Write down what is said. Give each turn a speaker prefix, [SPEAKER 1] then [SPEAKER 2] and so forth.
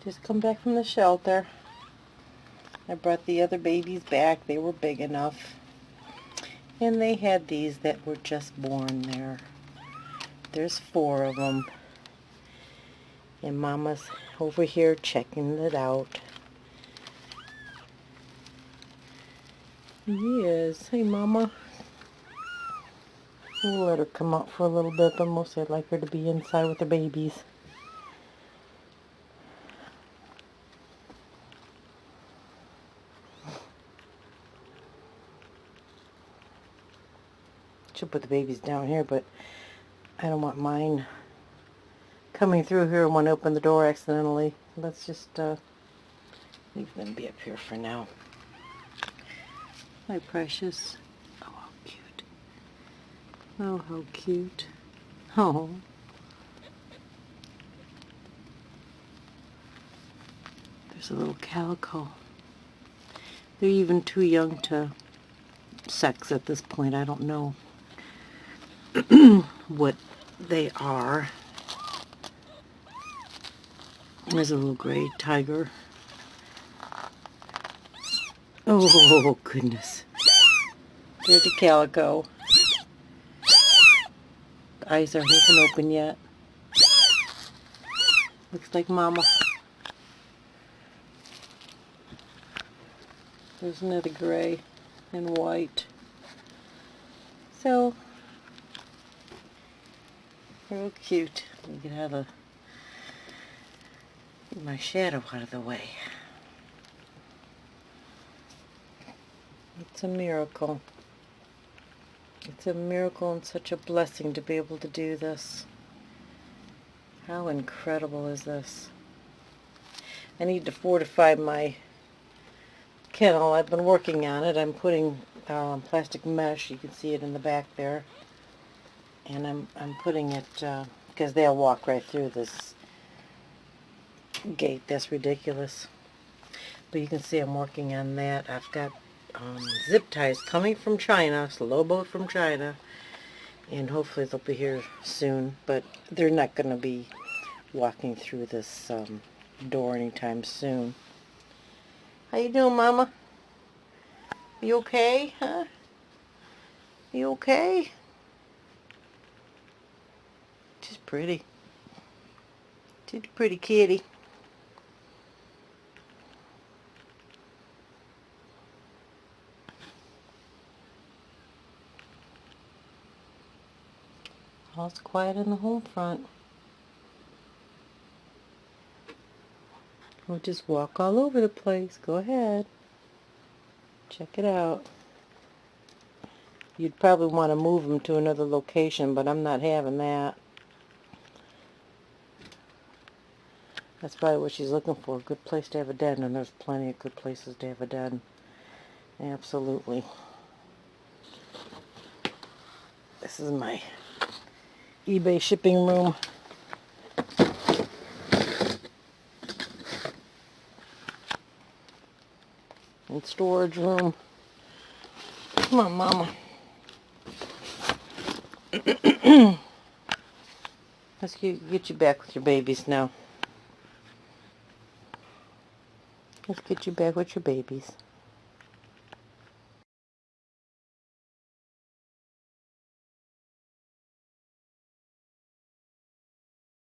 [SPEAKER 1] Just come back from the shelter. I brought the other babies back. They were big enough. And they had these that were just born there. There's 4 of them. And Mama's over here checking it out. Yes. Hey, Mama. We'll let her come out for a little bit, but mostly I'd like her to be inside with the babies. Should put the babies down here, but I don't want mine coming through here and want to open the door accidentally. Let's just leave them be up here for now. My precious. Oh, how cute. Oh, how cute. Oh. There's a little calico. They're even too young to sex at this point. I don't know what they are. There's a little gray tiger. Oh, goodness. There's a calico. The eyes aren't even open yet. Looks like Mama. There's another gray and white. So, real cute. We can have get my shadow out of the way. It's a miracle. It's a miracle and such a blessing to be able to do this. How incredible is this? I need to fortify my kennel. I've been working on it. I'm putting plastic mesh. You can see it in the back there. And I'm putting it because they'll walk right through this gate. That's ridiculous. But you can see I'm working on that. I've got zip ties coming from China, slow boat from China, and hopefully they'll be here soon, but they're not going to be walking through this door anytime soon. How you doing, Mama? You okay, huh? You okay? She's pretty. She's a pretty kitty. All's quiet in the home front. We'll just walk all over the place. Go ahead. Check it out. You'd probably want to move them to another location, but I'm not having that. That's probably what she's looking for. A good place to have a den, and there's plenty of good places to have a den. Absolutely. This is my eBay shipping room. And storage room. Come on, Mama. Let's get you back with your babies now. Let's get you back with your babies.